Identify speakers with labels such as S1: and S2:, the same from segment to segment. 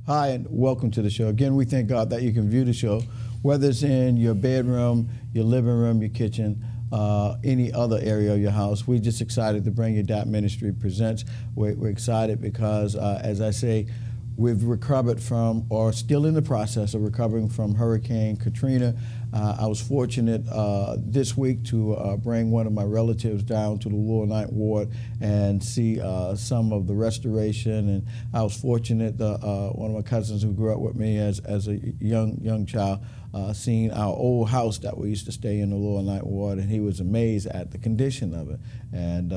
S1: Hi, and welcome to the show. Again, we thank God that you can view the show, whether it's in your bedroom, your living room, your kitchen, any other area of your house. We're just excited to bring you D.A.P Ministry Presents. We're excited because, as I say, we've recovered from, or still in the process of recovering from Hurricane Katrina. I was fortunate this week to bring one of my relatives down to the Lower Ninth Ward and see some of the restoration. And I was fortunate, one of my cousins who grew up with me as a young child, seeing our old house that we used to stay in the Lower Ninth Ward, and he was amazed at the condition of it. And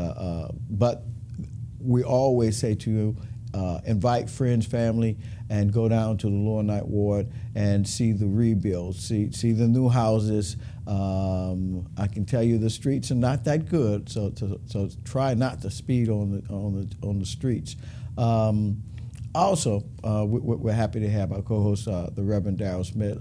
S1: but we always say to you, invite friends, family, and go down to the Lower Ninth Ward and see the rebuild, see the new houses. I can tell you the streets are not that good, so try not to speed on the streets. Also, we're happy to have our co-host, the Reverend Darrell Smith,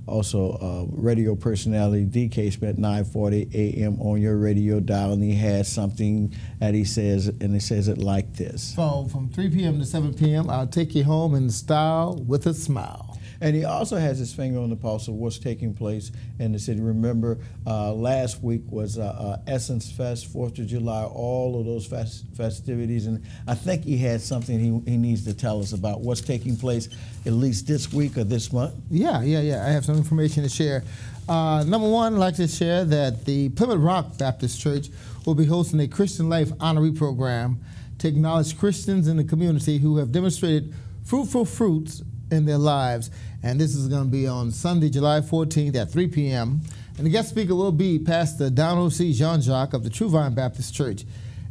S1: also radio personality D.K. Smith, 9:40 a.m. on your radio dial, and he has something that he says, and he says it like this.
S2: From 3 p.m. to 7 p.m., I'll take you home in style with a smile.
S1: And he also has his finger on the pulse of what's taking place in the city. Remember, last week was Essence Fest, 4th of July, all of those festivities. And I think he had something he needs to tell us about what's taking place at least this week or this month. Yeah.
S2: I have some information to share. Number one, I'd like to share that the Plymouth Rock Baptist Church will be hosting a Christian Life Honoree Program to acknowledge Christians in the community who have demonstrated fruitful fruits in their lives. And this is going to be on Sunday, July 14th at 3 p.m. And the guest speaker will be Pastor Donald C. Jean-Jacques of the True Vine Baptist Church.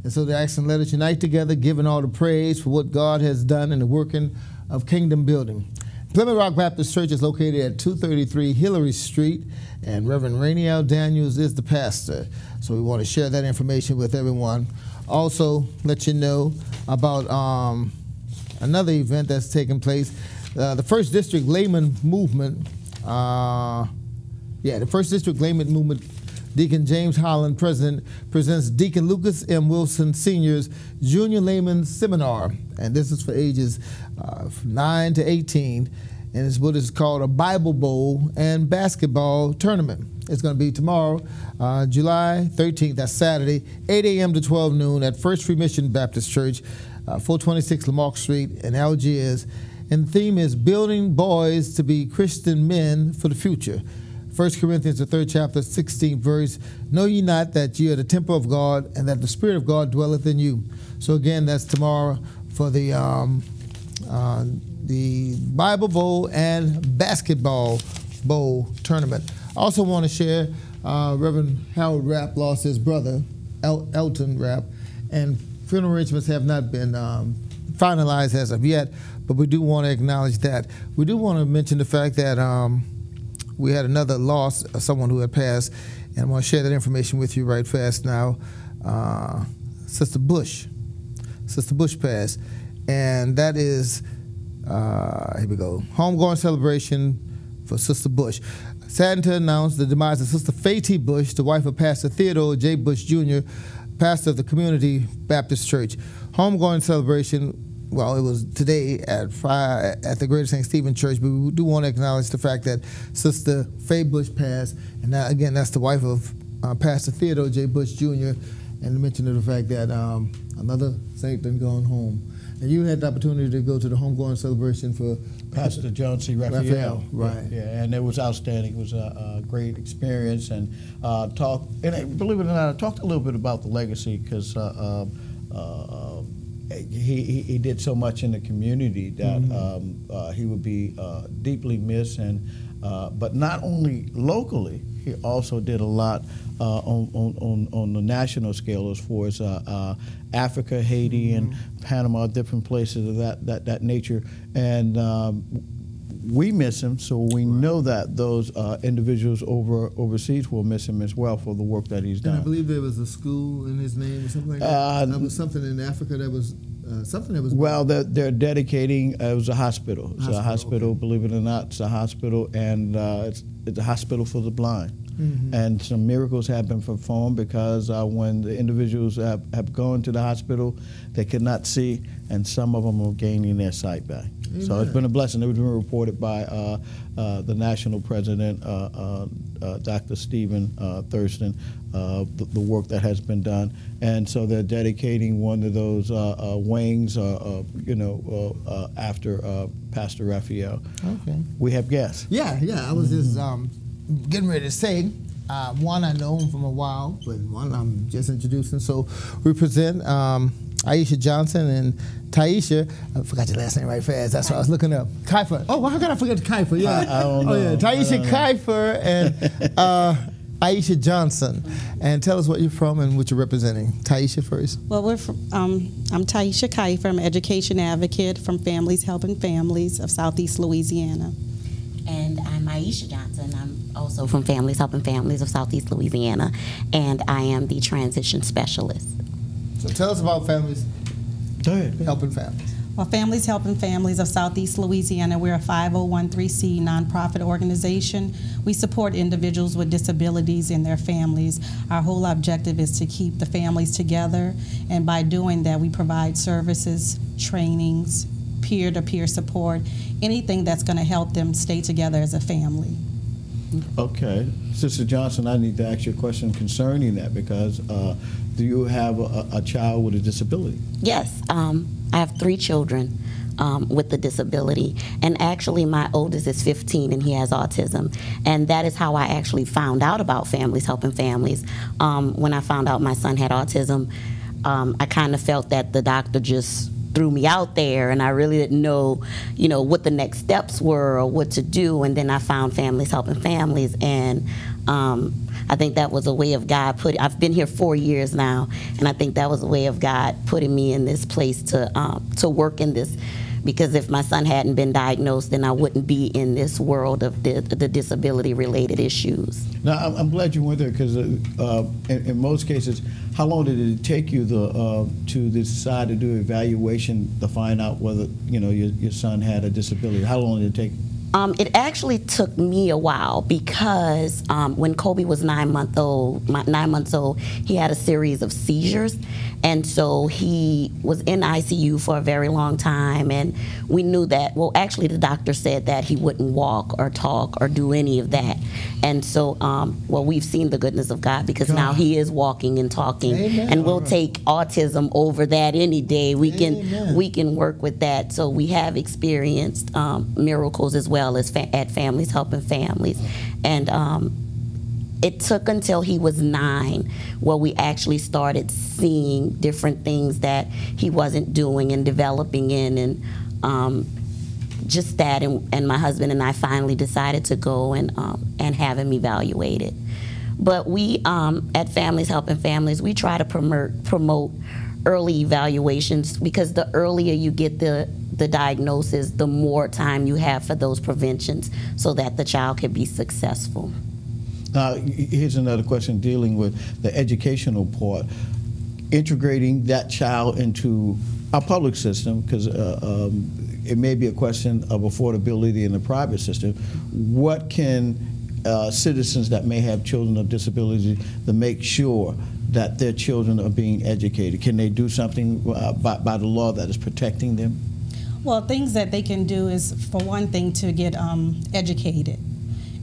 S2: And so they're asking, let us unite together, giving all the praise for what God has done in the working of kingdom building. Plymouth Rock Baptist Church is located at 233 Hillary Street, and Reverend Rainiel Daniels is the pastor. So we want to share that information with everyone. Also, let you know about another event that's taking place. The First District Layman Movement, the First District Layman Movement, Deacon James Holland, President, presents Deacon Lucas M. Wilson Sr.'s Junior Layman Seminar. And this is for ages 9 to 18. And it's what is called a Bible Bowl and basketball tournament. It's going to be tomorrow, July 13th, that's Saturday, 8 a.m. to 12 noon at First Free Mission Baptist Church, 426 Lamarck Street in Algiers. And the theme is building boys to be Christian men for the future. 1 Corinthians, the 3rd chapter, 16th verse, know ye not that ye are the temple of God, and that the Spirit of God dwelleth in you. So again, that's tomorrow for the Bible Bowl and Basketball Bowl tournament. I also want to share Reverend Harold Rapp lost his brother, Elton Rapp, and funeral arrangements have not been finalized as of yet, but we do want to acknowledge that. We do want to mention the fact that we had another loss of someone who had passed, and I want to share that information with you right fast now. Sister Bush passed, and that is, here we go, homegoing celebration for Sister Bush. Saddened to announce the demise of Sister Faye T. Bush, the wife of Pastor Theodore J. Bush Jr., pastor of the Community Baptist Church. Homegoing celebration, well, it was today at 5 at the Greater St. Stephen Church, but we do want to acknowledge the fact that Sister Faye Bush passed, and that, again, that's the wife of Pastor Theodore J. Bush Jr., and mention of the fact that another saint been gone home. And you had the opportunity to go to the homegoing celebration for
S1: Pastor John C. Raphael.
S2: Right.
S1: Yeah, and it was outstanding. It was a great experience, and believe it or not, I talked a little bit about the legacy because he did so much in the community that he would be deeply missed, and but not only locally, he also did a lot on the national scale as far as Africa, Haiti, and Panama, different places of that nature, and we miss him, so we know that those individuals overseas will miss him as well for the work that he's done.
S2: And I believe there was a school in his name or something like that. There was something in Africa that was something that was.
S1: Well, they're dedicating. It was a hospital. It's a hospital. Okay. Believe it or not, it's a hospital, and the hospital for the blind. And some miracles have been performed because when the individuals have gone to the hospital, they could not see, and some of them are gaining their sight back. So it's been a blessing. It was been reported by the national president, Dr. Stephen Thurston, the work that has been done. And so they're dedicating one of those wings, after Pastor Raphael.
S2: Okay.
S1: We have guests.
S2: Yeah. I was just getting ready to say, one I know him from a while, but one I'm just introducing. So we present Aisha Johnson and Taisha. I forgot your last name right fast. That's what I was looking up. Kiefer. Oh, how could I forget Kiefer? Yeah.
S1: I don't know.
S2: Oh, yeah. Taisha Kiefer and Aisha Johnson. And tell us what you're from and what you're representing. Taisha first.
S3: Well, we're from, I'm Taisha Kiefer. I'm an education advocate from Families Helping Families of Southeast Louisiana.
S4: And I'm Aisha Johnson. I'm also from Families Helping Families of Southeast Louisiana, and I am the transition specialist.
S2: So tell us about Families Helping Families.
S3: Well, Families Helping Families of Southeast Louisiana, we're a 501(c) nonprofit organization. We support individuals with disabilities and their families. Our whole objective is to keep the families together, and by doing that, we provide services, trainings, peer-to-peer support, anything that's going to help them stay together as a family.
S1: Okay. Sister Johnson, I need to ask you a question concerning that because do you have a child with a disability?
S4: Yes, I have 3 children with a disability, and actually my oldest is 15 and he has autism, and that is how I actually found out about Families Helping Families. When I found out my son had autism, I kind of felt that the doctor just threw me out there, and I really didn't know, what the next steps were or what to do. And then I found Families Helping Families, and I think that was a way of God I've been here 4 years now, and I think that was a way of God putting me in this place to work in this. Because if my son hadn't been diagnosed, then I wouldn't be in this world of the disability-related issues.
S1: Now, I'm glad you went there because in most cases, how long did it take you to decide to do evaluation to find out whether your son had a disability? How long did it take?
S4: It actually took me a while because when Kobe was 9 months old, he had a series of seizures, and so he was in ICU for a very long time, and we knew that, well, actually the doctor said that he wouldn't walk or talk or do any of that. And so, we've seen the goodness of God because now he is walking and talking. Amen. And we'll take autism over that any day. We can work with that. So we have experienced miracles as well as at Families Helping Families. And it took until he was 9 where we actually started seeing different things that he wasn't doing and developing in, and just that, and my husband and I finally decided to go and have him evaluated. But we, at Families Helping Families, we try to promote early evaluations, because the earlier you get the diagnosis, the more time you have for those preventions so that the child can be successful.
S1: Now, here's another question dealing with the educational part. Integrating that child into our public system, because it may be a question of affordability in the private system. What can citizens that may have children of disabilities to make sure that their children are being educated? Can they do something by the law that is protecting them?
S3: Well, things that they can do is, for one thing, to get educated.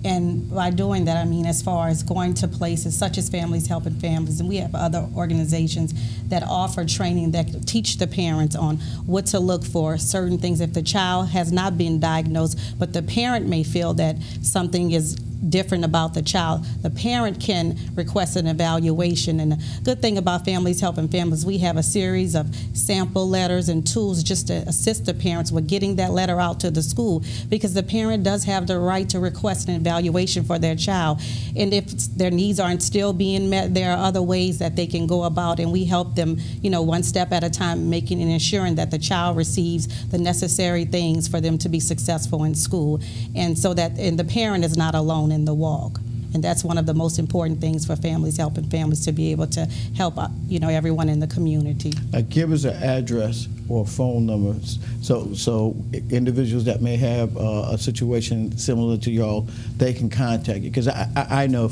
S3: And by doing that, I mean as far as going to places such as Families Helping Families, and we have other organizations that offer training that teach the parents on what to look for, certain things. If the child has not been diagnosed, but the parent may feel that something is different about the child, the parent can request an evaluation. And the good thing about Families Helping Families, we have a series of sample letters and tools just to assist the parents with getting that letter out to the school, because the parent does have the right to request an evaluation for their child. And if their needs aren't still being met, there are other ways that they can go about, and we help them, one step at a time, making and ensuring that the child receives the necessary things for them to be successful in school, and so that the parent is not alone in the walk. And that's one of the most important things for families, helping families to be able to help everyone in the community.
S1: Give us an address or a phone number so individuals that may have a situation similar to y'all, they can contact you. Because I know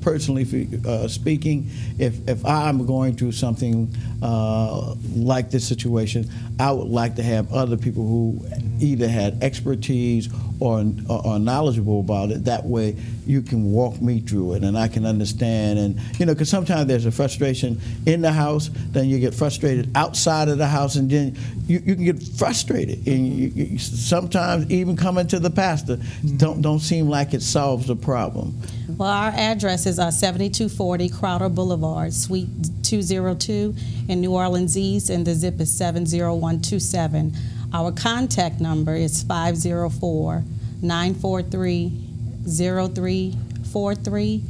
S1: personally speaking, if I'm going through something like this situation, I would like to have other people who either had expertise or are knowledgeable about it. That way you can walk me through it and I can understand. And because sometimes there's a frustration in the house, then you get frustrated outside of the house, and then you can get frustrated. And you sometimes even coming to the pastor don't seem like it solves the problem.
S3: Well, our address is 7240 Crowder Boulevard, Suite 202 in New Orleans East, and the zip is 70127. Our contact number is 504-943-0343,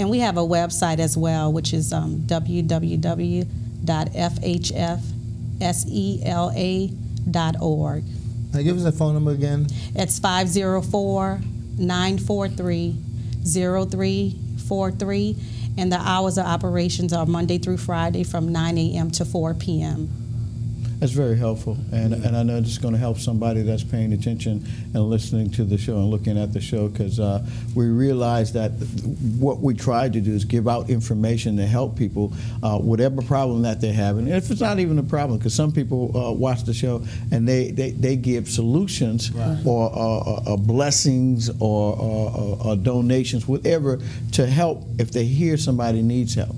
S3: and we have a website as well, which is www.fhfsela.org.
S2: Now give us that phone number again.
S3: It's 504-943-0343, and the hours of operations are Monday through Friday from 9 a.m. to 4 p.m.
S1: That's very helpful, and I know it's going to help somebody that's paying attention and listening to the show and looking at the show, because we realize that what we try to do is give out information to help people, whatever problem that they're having. And if it's not even a problem, because some people watch the show and they give solutions, right, or blessings or donations, whatever, to help if they hear somebody needs help.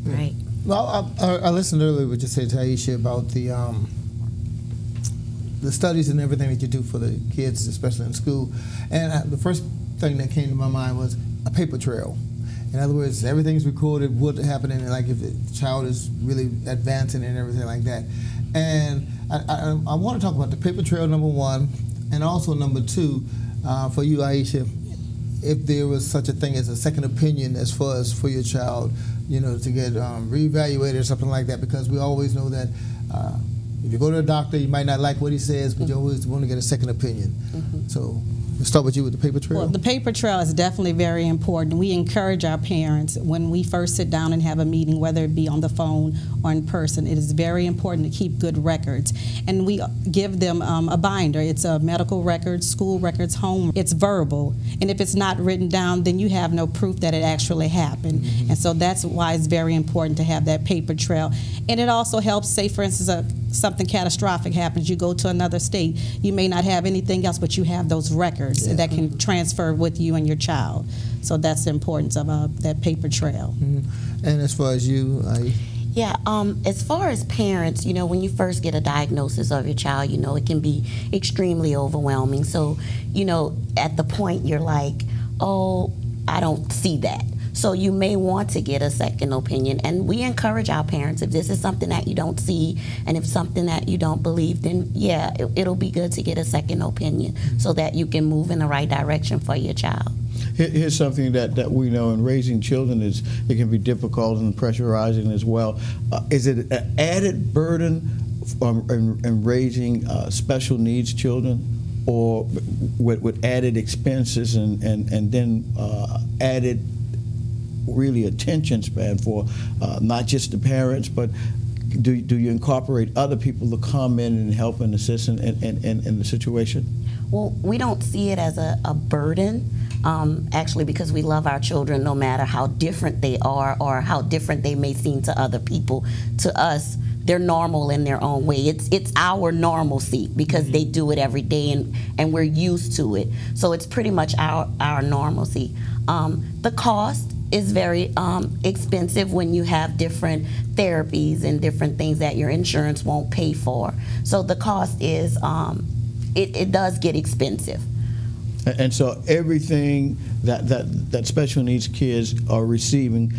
S4: Right.
S2: Well, I listened earlier what you said to Aisha about the studies and everything that you do for the kids, especially in school. And the first thing that came to my mind was a paper trail. In other words, everything's recorded, what's happening, like if the child is really advancing and everything like that. And I want to talk about the paper trail, number one, and also number two, for you, Aisha, if there was such a thing as a second opinion as far as for your child, to get reevaluated or something like that, because we always know that if you go to a doctor, you might not like what he says, but you always want to get a second opinion. Mm-hmm. So let's start with you with the paper trail.
S3: Well, the paper trail is definitely very important. We encourage our parents when we first sit down and have a meeting, whether it be on the phone or in person, it is very important to keep good records. And we give them a binder. It's a medical records, school records, home. It's verbal. And if it's not written down, then you have no proof that it actually happened. Mm-hmm. And so that's why it's very important to have that paper trail. And it also helps, say for instance, something catastrophic happens, you go to another state, you may not have anything else, but you have those records that can transfer with you and your child. So that's the importance of that paper trail.
S2: Mm-hmm. And as far as you,
S4: yeah, as far as parents, when you first get a diagnosis of your child, it can be extremely overwhelming. So, at the point you're like, oh, I don't see that. So you may want to get a second opinion. And we encourage our parents, if this is something that you don't see and if something that you don't believe, then yeah, it'll be good to get a second opinion so that you can move in the right direction for your child.
S1: Here's something that we know in raising children it can be difficult and pressurizing as well. Is it an added burden in raising special needs children, or with added expenses and then added really attention span for not just the parents, but do you incorporate other people to come in and help and assist in the situation?
S4: Well, we don't see it as a burden, actually, because we love our children no matter how different they are or how different they may seem to other people. To us, they're normal in their own way. It's our normalcy because they do it every day and we're used to it. So it's pretty much our normalcy. The cost is very expensive when you have different therapies and different things that your insurance won't pay for. So the cost is, it does get expensive.
S1: And so everything that special needs kids are receiving